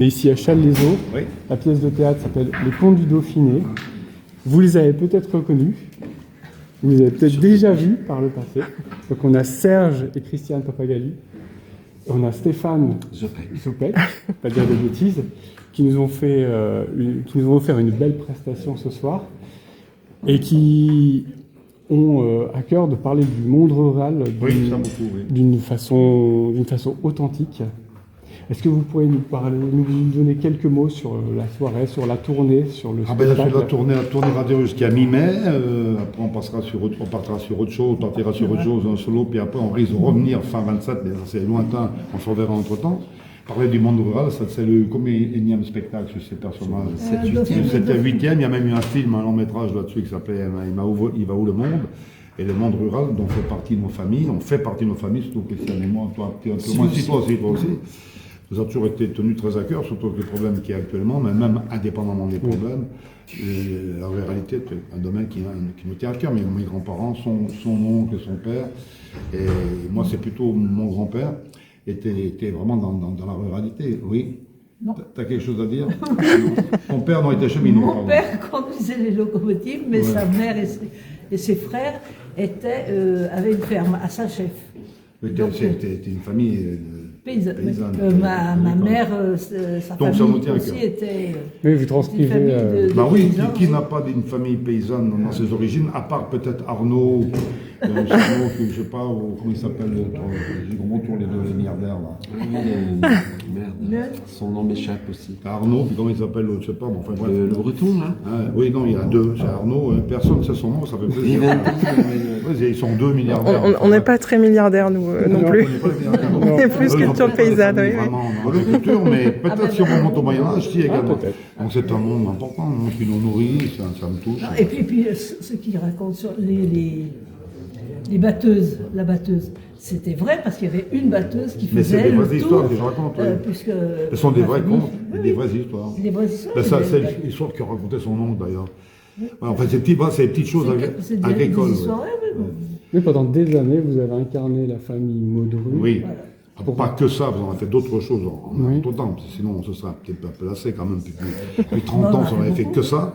Et ici à Challes-les-Eaux, Oui. la pièce de théâtre s'appelle Les Contes du Dauphiné. Vous les avez peut-être reconnus, vous les avez peut-être déjà vus par le passé. Donc on a Serge et Christiane Papagali, on a Stéphane Zopek, pas dire de bêtises, qui nous ont offert une belle prestation ce soir et qui ont à cœur de parler du monde rural d'une façon authentique. Est-ce que vous pourriez nous donner quelques mots sur la soirée, sur la tournée, sur le spectacle? La tournée va durer jusqu'à mi-mai. Après, on partira sur autre chose, on partira sur autre chose, un solo, puis après, on risque de revenir fin 27, mais c'est lointain, on se reverra entre-temps. Parler du monde rural, c'est le énième spectacle sur ces personnages. C'était le 8e, il y a même eu un film, un long métrage là-dessus qui s'appelait Il va où le monde? Et le monde rural, dont fait partie de nos familles, on fait partie de nos familles, surtout Christiane et moi, toi aussi. Nous avons toujours été tenus très à cœur, surtout avec les problèmes qu'il y a actuellement, mais même indépendamment des problèmes. La réalité est un domaine qui nous tient à cœur. Mes grands-parents, son oncle, son père, et moi c'est plutôt mon grand-père, était vraiment dans la ruralité. Oui. Non. T'as quelque chose à dire? Ton père n'aurait été cheminot. Mon père conduisait les locomotives, mais sa mère et ses frères avaient une ferme à Saint-Chef. C'était une famille paysanne. Ma mère, sa famille aussi était. Oui, vous transcrivez. Oui, qui n'a pas d'une famille paysanne dans ses origines, à part peut-être Arnaud, je ne sais pas, comment il s'appelle, autour les deux milliardaires là. Merde, son nom m'échappe aussi. Arnaud, puis comment il s'appelle, je ne sais pas, bon, enfin bref. Le breton là. Oui, non, il y a deux, c'est Arnaud, personne ne sait son nom, ça fait plaisir. Ils sont 2 milliardaires. On n'est pas très milliardaires, nous, non plus. On est plus culture paysanne, oui. Vraiment, culture, mais peut-être si on remonte au Moyen-Âge, si également. Donc c'est un monde important, un monde qui nous nourrit, ça me touche. Et puis ce qu'ils racontent sur les batteuses, la batteuse, c'était vrai parce qu'il y avait une batteuse qui faisait. Mais c'est des vraies histoires que je raconte. Ce sont des vrais contes, des vraies histoires. Des vraies histoires. C'est l'histoire que racontait son oncle d'ailleurs. Enfin, c'est des petites choses agricoles. Mais pendant des années, vous avez incarné la famille Maudru. Oui. Voilà. Pas que ça, vous en avez fait d'autres choses en tout temps, sinon on se serait peut-être un peu lassé quand même. Depuis 30 ans, on n'avait fait que ça.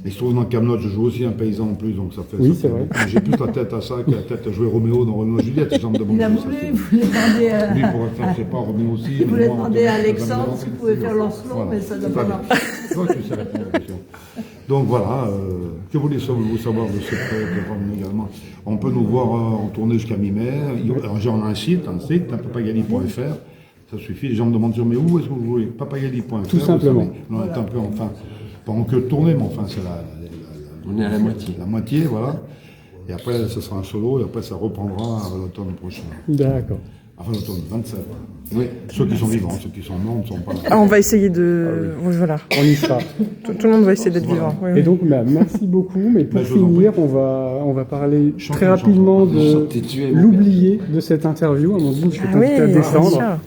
Il se trouve dans Camelot, je joue aussi un paysan en plus, donc ça fait. Oui, c'est vrai. J'ai plus la tête à ça que la tête à jouer Roméo dans Roméo et Juliette. Il a voulu, il voulait demander à. Lui pourrait faire, je sais pas, Roméo aussi. Il voulait demander à Alexandre s'il pouvait faire Lancelot, mais ça n'a pas marché. Toi, tu sais répondre à la question. Donc voilà, que voulez-vous savoir de cette programme également? On peut nous voir en tournée jusqu'à mi-mai. On a un site, papagali.fr. Ça suffit. Les gens me demandent sur mais où est-ce que vous jouez? Papagali.fr. Tout simplement. On est un peu pas en queue de tournée, mais enfin c'est on est à la moitié. La moitié, voilà. Et après, ce sera un solo, et après, ça reprendra à l'automne prochain. D'accord. Enfin, l'automne 27. Oui. Ceux qui sont vivants, ceux qui sont morts ne sont pas là. Ah, on va essayer de. Voilà. On y sera. Tout le monde va essayer d'être vivant. Oui, oui. Et donc, merci beaucoup. Mais pour finir, on va parler très rapidement de l'oublié de cette interview. Amandine, je peux t'inviter à descendre.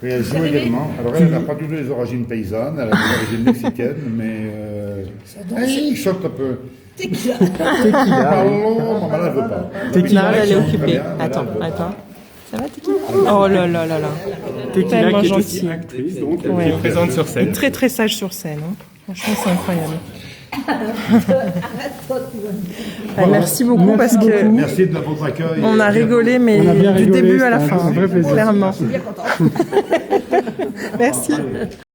Oui, elle joue également. Alors, elle n'a pas du tout les origines paysannes, elle a des origines mexicaines, mais. Elle choque un peu. Tequila. Pardon, maman, elle ne veut pas. Tequila, elle est occupée. Attends. Ça va, Tequila? Oh là là là là. Tequila qui est aussi actrice, donc, qui est présente sur scène. Très très sage sur scène. Hein. Franchement, c'est incroyable. Merci beaucoup parce que merci de votre accueil. On a rigolé, mais du début à la fin, clairement. Merci.